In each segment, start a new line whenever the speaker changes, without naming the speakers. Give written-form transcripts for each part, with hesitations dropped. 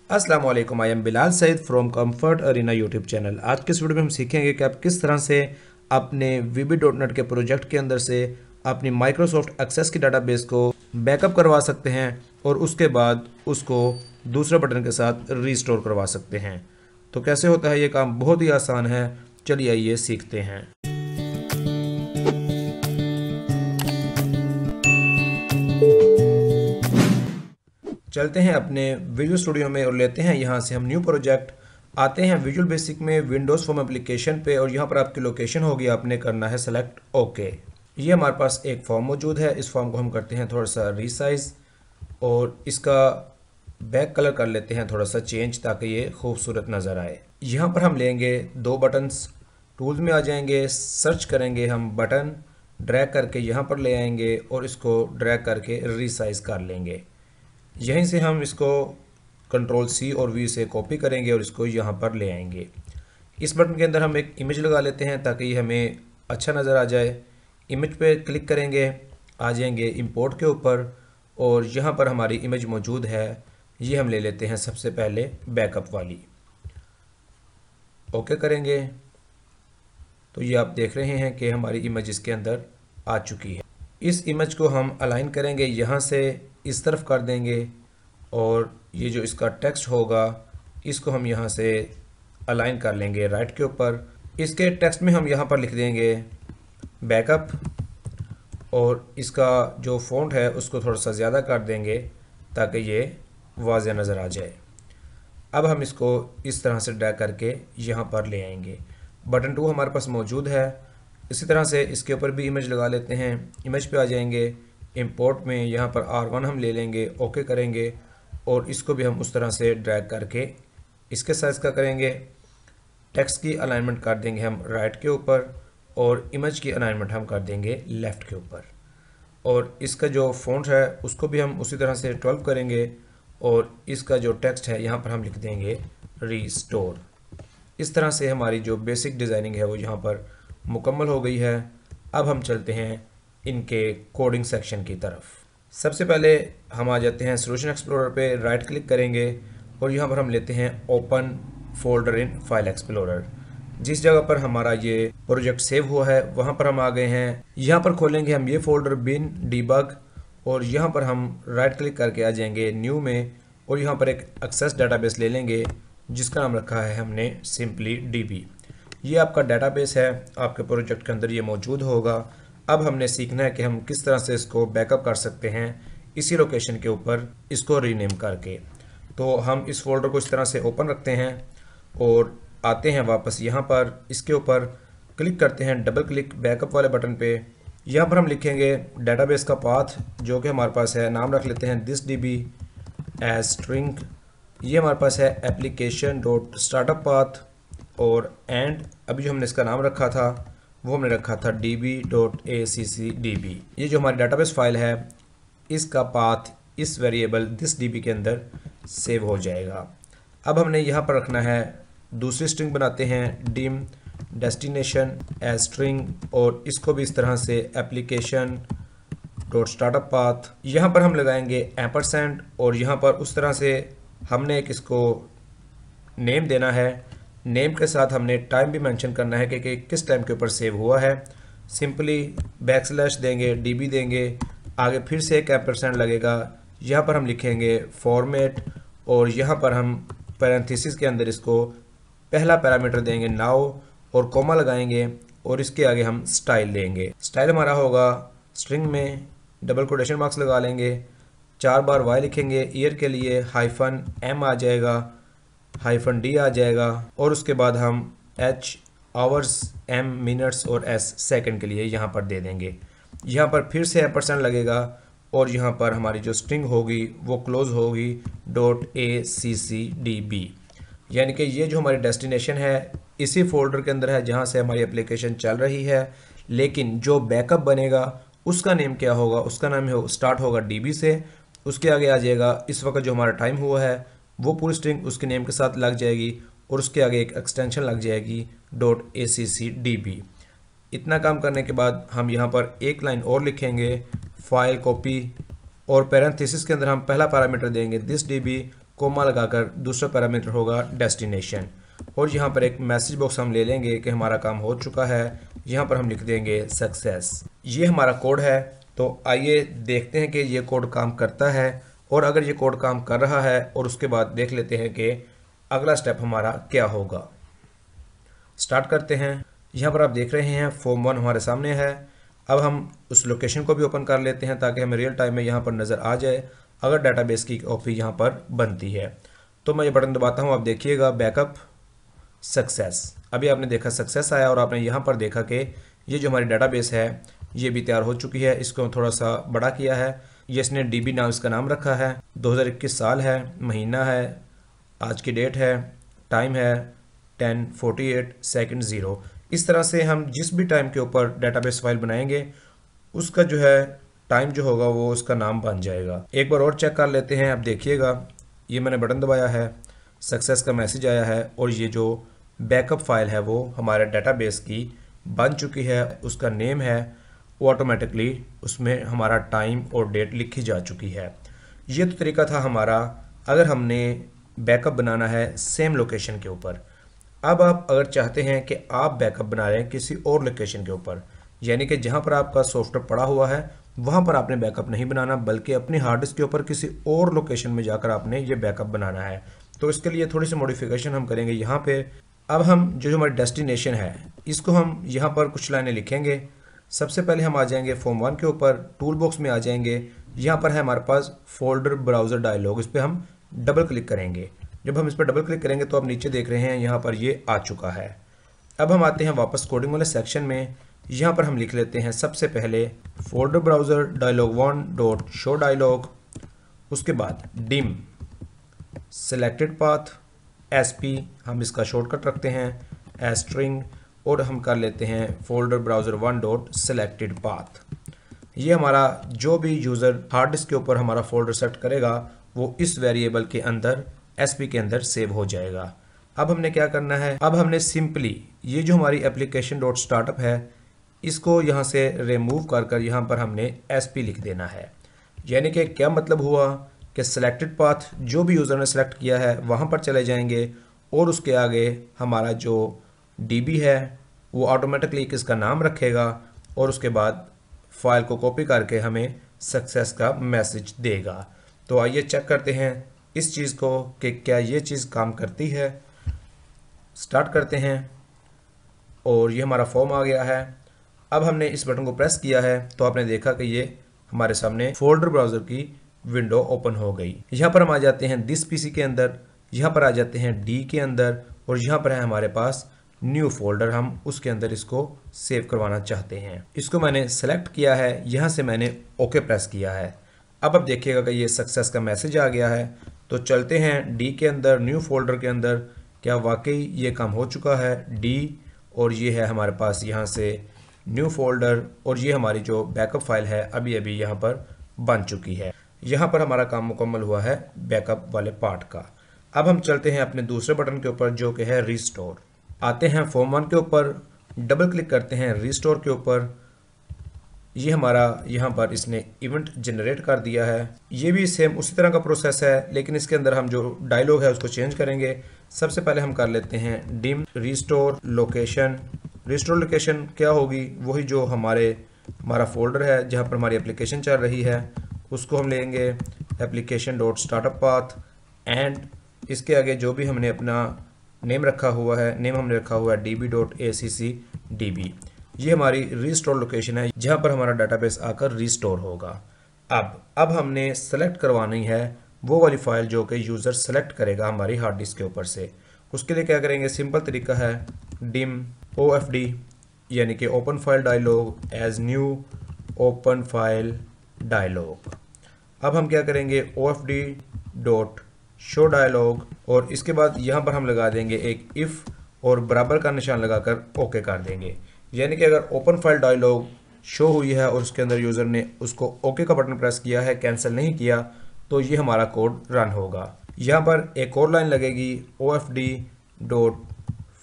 अस्सलाम वालेकुम, I am Bilal Saeed from Comfort Arena YouTube channel. आज के इस वीडियो में हम सीखेंगे कि आप किस तरह से अपने VB.NET के प्रोजेक्ट के अंदर से अपनी माइक्रोसॉफ्ट एक्सेस की डाटाबेस को बैकअप करवा सकते हैं और उसके बाद उसको दूसरे बटन के साथ रीस्टोर करवा सकते हैं। तो कैसे होता है ये काम? बहुत ही आसान है। चलिए आइए सीखते हैं। चलते हैं अपने विजुअल स्टूडियो में और लेते हैं यहाँ से हम न्यू प्रोजेक्ट। आते हैं विजुअल बेसिक में विंडोज़ फॉर्म एप्लीकेशन पे और यहाँ पर आपकी लोकेशन होगी, आपने करना है सेलेक्ट ओके। ये हमारे पास एक फॉर्म मौजूद है। इस फॉर्म को हम करते हैं थोड़ा सा रीसाइज और इसका बैक कलर कर लेते हैं थोड़ा सा चेंज ताकि ये खूबसूरत नज़र आए। यहाँ पर हम लेंगे दो बटन्स, टूल्स में आ जाएंगे, सर्च करेंगे हम बटन, ड्रैग करके यहाँ पर ले आएंगे और इसको ड्रैग करके रीसाइज कर लेंगे। यहीं से हम इसको Ctrl+C और V से कॉपी करेंगे और इसको यहाँ पर ले आएंगे। इस बटन के अंदर हम एक इमेज लगा लेते हैं ताकि ये हमें अच्छा नज़र आ जाए। इमेज पे क्लिक करेंगे, आ जाएंगे इंपोर्ट के ऊपर और यहाँ पर हमारी इमेज मौजूद है। ये हम ले लेते हैं सबसे पहले बैकअप वाली। ओके करेंगे तो ये आप देख रहे हैं कि हमारी इमेज इसके अंदर आ चुकी है। इस इमेज को हम अलाइन करेंगे, यहाँ से इस तरफ कर देंगे और ये जो इसका टेक्स्ट होगा इसको हम यहाँ से अलाइन कर लेंगे राइट के ऊपर। इसके टेक्स्ट में हम यहाँ पर लिख देंगे बैकअप और इसका जो फ़ॉन्ट है उसको थोड़ा सा ज़्यादा कर देंगे ताकि ये वाज़ेह नज़र आ जाए। अब हम इसको इस तरह से ड्रैग करके यहाँ पर ले आएंगे। बटन 2 हमारे पास मौजूद है। इसी तरह से इसके ऊपर भी इमेज लगा लेते हैं। इमेज पे आ जाएंगे, इंपोर्ट में यहाँ पर R1 हम ले लेंगे, ओके करेंगे और इसको भी हम उस तरह से ड्रैग करके इसके साइज़ का करेंगे। टेक्स्ट की अलाइनमेंट कर देंगे हम राइट के ऊपर और इमेज की अलाइनमेंट हम कर देंगे लेफ़्ट के ऊपर और इसका जो फ़ॉन्ट है उसको भी हम उसी तरह से 12 करेंगे और इसका जो टेक्स्ट है यहाँ पर हम लिख देंगे रीस्टोर। इस तरह से हमारी जो बेसिक डिज़ाइनिंग है वो यहाँ पर मुकम्मल हो गई है। अब हम चलते हैं इनके कोडिंग सेक्शन की तरफ। सबसे पहले हम आ जाते हैं सॉल्यूशन एक्सप्लोरर पे, राइट क्लिक करेंगे और यहाँ पर हम लेते हैं open folder in file explorer. जिस जगह पर हमारा ये प्रोजेक्ट सेव हुआ है वहाँ पर हम आ गए हैं। यहाँ पर खोलेंगे हम ये फोल्डर बिन डीबग और यहाँ पर हम राइट क्लिक करके आ जाएंगे न्यू में और यहाँ पर एक एक्सेस डाटाबेस ले लेंगे जिसका नाम रखा है हमने सिंपली DB। ये आपका डाटाबेस है, आपके प्रोजेक्ट के अंदर ये मौजूद होगा। अब हमने सीखना है कि हम किस तरह से इसको बैकअप कर सकते हैं इसी लोकेशन के ऊपर इसको रीनेम करके। तो हम इस फोल्डर को इस तरह से ओपन रखते हैं और आते हैं वापस यहाँ पर, इसके ऊपर क्लिक करते हैं, डबल क्लिक बैकअप वाले बटन पे। यहाँ पर हम लिखेंगे डाटाबेस का पाथ जो कि हमारे पास है, नाम रख लेते हैं दिस DB एज स्ट्रिंग। ये हमारे पास है एप्लीकेशन डॉट स्टार्टअप पाथ और एंड अभी जो हमने इसका नाम रखा था वो हमने रखा था db.accdb। ये जो हमारी डाटाबेस फाइल है इसका पाथ इस वेरिएबल दिस DB के अंदर सेव हो जाएगा। अब हमने यहाँ पर रखना है दूसरी स्ट्रिंग बनाते हैं डिम डेस्टिनेशन एज स्ट्रिंग और इसको भी इस तरह से एप्लीकेशन डॉट स्टार्टअप पाथ। यहाँ पर हम लगाएंगे एम्परसेंड और यहाँ पर उस तरह से हमने एक इसको नेम देना है। नेम के साथ हमने टाइम भी मेंशन करना है कि किस टाइम के ऊपर सेव हुआ है। सिंपली बैकस्लैश देंगे, DB देंगे, आगे फिर से एक एम्परसेंड लगेगा। यहाँ पर हम लिखेंगे फॉर्मेट और यहाँ पर हम पैरेंथेसिस के अंदर इसको पहला पैरामीटर देंगे नाउ और कॉमा लगाएंगे और इसके आगे हम स्टाइल देंगे। स्टाइल हमारा होगा स्ट्रिंग में डबल कोटेशन मार्क्स लगा लेंगे, 4 बार Y लिखेंगे, ईयर के लिए -M आ जाएगा, -D आ जाएगा और उसके बाद हम H आवर्स, M मिनट्स और S सेकंड के लिए यहाँ पर दे देंगे। यहाँ पर फिर से एम्परसेंड लगेगा और यहाँ पर हमारी जो स्ट्रिंग होगी वो क्लोज होगी .accdb। यानी कि ये जो हमारी डेस्टिनेशन है इसी फोल्डर के अंदर है जहाँ से हमारी एप्लीकेशन चल रही है, लेकिन जो बैकअप बनेगा उसका नेम क्या होगा? उसका नाम स्टार्ट होगा DB से, उसके आगे आ जाएगा इस वक्त जो हमारा टाइम हुआ है वो पूरी स्ट्रिंग उसके नेम के साथ लग जाएगी और उसके आगे एक एक्सटेंशन लग जाएगी .accdb। इतना काम करने के बाद हम यहाँ पर एक लाइन और लिखेंगे फाइल कॉपी और पैरेंथेसिस के अंदर हम पहला पैरामीटर देंगे दिस DB कोमा लगाकर दूसरा पैरामीटर होगा डेस्टिनेशन, और यहाँ पर एक मैसेज बॉक्स हम ले लेंगे कि हमारा काम हो चुका है। यहाँ पर हम लिख देंगे सक्सेस। ये हमारा कोड है। तो आइए देखते हैं कि ये कोड काम करता है, और अगर ये कोड काम कर रहा है और उसके बाद देख लेते हैं कि अगला स्टेप हमारा क्या होगा। स्टार्ट करते हैं। यहाँ पर आप देख रहे हैं फॉर्म 1 हमारे सामने है। अब हम उस लोकेशन को भी ओपन कर लेते हैं ताकि हमें रियल टाइम में यहाँ पर नज़र आ जाए अगर डाटाबेस की कॉपी यहाँ पर बनती है। तो मैं ये बटन दबाता हूँ, आप देखिएगा बैकअप सक्सेस। अभी आपने देखा सक्सेस आया, और आपने यहाँ पर देखा कि ये जो हमारी डाटाबेस है ये भी तैयार हो चुकी है। इसको थोड़ा सा बड़ा किया है। ये इसने DB नाम इसका नाम रखा है। 2021 साल है, महीना है, आज की डेट है, टाइम है 10:48 सेकंड 0। इस तरह से हम जिस भी टाइम के ऊपर डेटाबेस फाइल बनाएंगे उसका जो है टाइम जो होगा वो उसका नाम बन जाएगा। एक बार और चेक कर लेते हैं। अब देखिएगा ये मैंने बटन दबाया है, सक्सेस का मैसेज आया है, और ये जो बैकअप फाइल है वो हमारे डेटाबेस की बन चुकी है। उसका नेम है, वो ऑटोमेटिकली उसमें हमारा टाइम और डेट लिखी जा चुकी है। ये तो तरीका था हमारा अगर हमने बैकअप बनाना है सेम लोकेशन के ऊपर। अब आप अगर चाहते हैं कि आप बैकअप बना रहे हैं किसी और लोकेशन के ऊपर, यानी कि जहां पर आपका सॉफ्टवेयर पड़ा हुआ है वहां पर आपने बैकअप नहीं बनाना, बल्कि अपनी हार्ड डिस्क के ऊपर किसी और लोकेशन में जाकर आपने ये बैकअप बनाना है। तो इसके लिए थोड़ी सी मॉडिफिकेशन हम करेंगे यहाँ पे। अब हम जो हमारी डेस्टिनेशन है इसको हम यहाँ पर कुछ लाइनें लिखेंगे। सबसे पहले हम आ जाएंगे फॉर्म 1 के ऊपर, टूल बॉक्स में आ जाएंगे। यहाँ पर है हमारे पास फोल्डर ब्राउज़र डायलॉग, इस पर हम डबल क्लिक करेंगे। जब हम इस पर डबल क्लिक करेंगे तो आप नीचे देख रहे हैं यहाँ पर ये आ चुका है। अब हम आते हैं वापस कोडिंग वाले सेक्शन में। यहाँ पर हम लिख लेते हैं सबसे पहले folder browser dialog 1 dot show dialog, उसके बाद डिम सेलेक्टेड पाथ SP, हम इसका शॉर्टकट रखते हैं एस्ट्रिंग, और हम कर लेते हैं folder browser 1 dot selected path. ये हमारा जो भी यूज़र हार्ड डिस्क के ऊपर हमारा फोल्डर सेट करेगा वो इस वेरिएबल के अंदर SP के अंदर सेव हो जाएगा। अब हमने क्या करना है, अब हमने सिंपली ये जो हमारी एप्लीकेशन डॉट स्टार्टअप है इसको यहाँ से रिमूव कर यहाँ पर हमने SP लिख देना है। यानी कि क्या मतलब हुआ कि सिलेक्टेड पाथ जो भी यूज़र ने सेलेक्ट किया है वहाँ पर चले जाएंगे, और उसके आगे हमारा जो DB है वो ऑटोमेटिकली इसका नाम रखेगा, और उसके बाद फाइल को कॉपी करके हमें सक्सेस का मैसेज देगा। तो आइए चेक करते हैं इस चीज़ को कि क्या ये चीज़ काम करती है। स्टार्ट करते हैं, और ये हमारा फॉर्म आ गया है। अब हमने इस बटन को प्रेस किया है तो आपने देखा कि ये हमारे सामने फोल्डर ब्राउज़र की विंडो ओपन हो गई। यहाँ पर हम आ जाते हैं दिस PC के अंदर, यहाँ पर आ जाते हैं D के अंदर, और यहाँ पर है हमारे पास न्यू फोल्डर, हम उसके अंदर इसको सेव करवाना चाहते हैं। इसको मैंने सेलेक्ट किया है, यहाँ से मैंने ओके प्रेस किया है। अब आप देखिएगा कि ये सक्सेस का मैसेज आ गया है। तो चलते हैं D के अंदर, न्यू फोल्डर के अंदर, क्या वाकई ये काम हो चुका है D, और ये है हमारे पास यहाँ से न्यू फोल्डर, और ये हमारी जो बैकअप फाइल है अभी अभी यहाँ पर बन चुकी है। यहाँ पर हमारा काम मुकम्मल हुआ है बैकअप वाले पार्ट का। अब हम चलते हैं अपने दूसरे बटन के ऊपर जो कि है रिस्टोर। आते हैं फॉर्म 1 के ऊपर, डबल क्लिक करते हैं रिस्टोर के ऊपर। ये हमारा यहाँ पर इसने इवेंट जनरेट कर दिया है। ये भी सेम उसी तरह का प्रोसेस है, लेकिन इसके अंदर हम जो डायलॉग है उसको चेंज करेंगे। सबसे पहले हम कर लेते हैं dim restore location. Restore location क्या होगी, वही जो हमारा फोल्डर है जहाँ पर हमारी एप्लीकेशन चल रही है उसको हम लेंगे application dot startup path, and इसके आगे जो भी हमने अपना नेम रखा हुआ है, नेम हमने रखा हुआ है db.accdb। ये हमारी रिस्टोर लोकेशन है जहाँ पर हमारा डाटाबेस आकर रिस्टोर होगा। अब हमने सेलेक्ट करवानी है वो वाली फाइल जो कि यूज़र सेलेक्ट करेगा हमारी हार्ड डिस्क के ऊपर से। उसके लिए क्या करेंगे, सिंपल तरीका है डिम OFD यानी कि open file dialog as new open file dialog. अब हम क्या करेंगे OFD डॉट शो डायलॉग, और इसके बाद यहाँ पर हम लगा देंगे एक इफ़ और बराबर का निशान लगाकर ओके कर देंगे। यानी कि अगर ओपन फाइल डायलॉग शो हुई है और उसके अंदर यूज़र ने उसको ओके का बटन प्रेस किया है, कैंसिल नहीं किया, तो ये हमारा कोड रन होगा। यहाँ पर एक और लाइन लगेगी OFD डॉट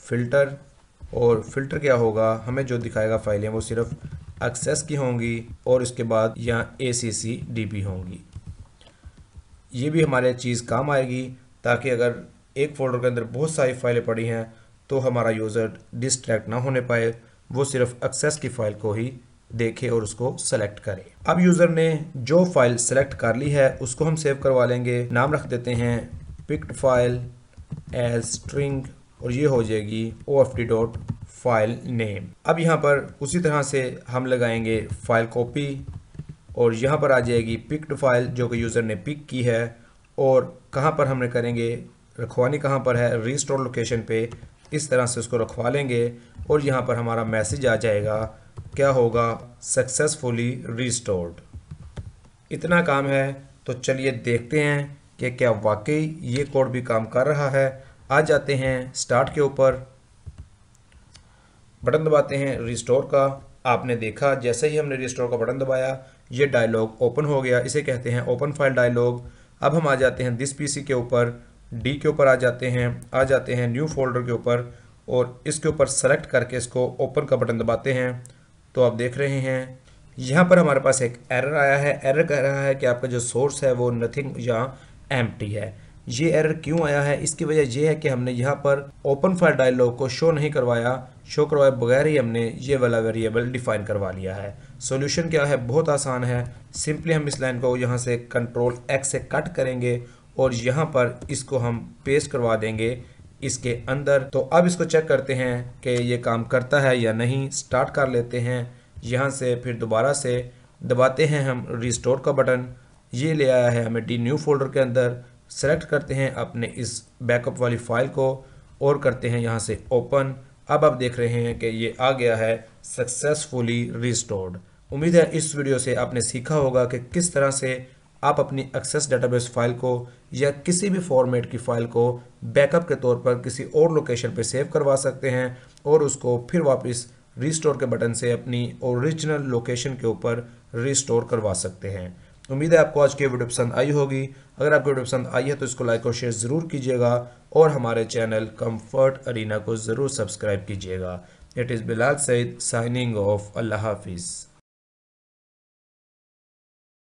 फिल्टर, और फिल्टर क्या होगा, हमें जो दिखाएगा फाइलें वो सिर्फ एक्सेस की होंगी, और इसके बाद यहाँ ACCDB होंगी। ये भी हमारे चीज़ काम आएगी। ताकि अगर एक फ़ोल्डर के अंदर बहुत सारी फाइलें पड़ी हैं तो हमारा यूज़र डिस्ट्रैक्ट ना होने पाए, वो सिर्फ एक्सेस की फ़ाइल को ही देखे और उसको सेलेक्ट करे। अब यूज़र ने जो फाइल सेलेक्ट कर ली है उसको हम सेव करवा लेंगे। नाम रख देते हैं पिक्ड फाइल एज स्ट्रिंग और ये हो जाएगी OFT.file नेम। अब यहाँ पर उसी तरह से हम लगाएंगे फाइल कॉपी और यहाँ पर आ जाएगी पिक्ड फाइल जो कि यूज़र ने पिक की है, और कहाँ पर हमने करेंगे, रखवानी कहाँ पर है, रीस्टोर लोकेशन पे इस तरह से उसको रखवा लेंगे और यहाँ पर हमारा मैसेज आ जाएगा, क्या होगा, सक्सेसफुली रीस्टोर्ड। इतना काम है। तो चलिए देखते हैं कि क्या वाकई ये कोड भी काम कर रहा है। आ जाते हैं स्टार्ट के ऊपर, बटन दबाते हैं रिस्टोर का। आपने देखा जैसे ही हमने रिस्टोर का बटन दबाया ये डायलॉग ओपन हो गया, इसे कहते हैं ओपन फाइल डायलॉग। अब हम आ जाते हैं दिस पीसी के ऊपर, डी के ऊपर आ जाते हैं न्यू फोल्डर के ऊपर और इसके ऊपर सेलेक्ट करके इसको ओपन का बटन दबाते हैं। तो आप देख रहे हैं यहाँ पर हमारे पास एक एरर आया है। एरर कह रहा है कि आपका जो सोर्स है वो नथिंग या एम्प्टी है। ये एरर क्यों आया है, इसकी वजह यह है कि हमने यहाँ पर ओपन फाइल डायलॉग को शो नहीं करवाया, शो करवाए बगैर ही हमने ये वाला वेरिएबल डिफाइन करवा लिया है। सॉल्यूशन क्या है, बहुत आसान है। सिंपली हम इस लाइन को यहाँ से कंट्रोल X से कट करेंगे और यहाँ पर इसको हम पेस्ट करवा देंगे इसके अंदर। तो अब इसको चेक करते हैं कि ये काम करता है या नहीं। स्टार्ट कर लेते हैं यहाँ से, फिर दोबारा से दबाते हैं हम रिस्टोर का बटन। ये ले आया है हमें डी न्यू फोल्डर के अंदर। सेलेक्ट करते हैं अपने इस बैकअप वाली फाइल को और करते हैं यहाँ से ओपन। अब आप देख रहे हैं कि ये आ गया है सक्सेसफुली रिस्टोर्ड। उम्मीद है इस वीडियो से आपने सीखा होगा कि किस तरह से आप अपनी एक्सेस डेटाबेस फाइल को या किसी भी फॉर्मेट की फाइल को बैकअप के तौर पर किसी और लोकेशन पर सेव करवा सकते हैं और उसको फिर वापस रिस्टोर के बटन से अपनी ओरिजिनल लोकेशन के ऊपर रिस्टोर करवा सकते हैं। उम्मीद है आपको आज की वीडियो पसंद आई होगी। अगर आपको वीडियो पसंद आई है तो इसको लाइक और शेयर ज़रूर कीजिएगा और हमारे चैनल कंफर्ट अरीना को ज़रूर सब्सक्राइब कीजिएगा। It is Bilal Saeed signing off. Allah हाफिज़।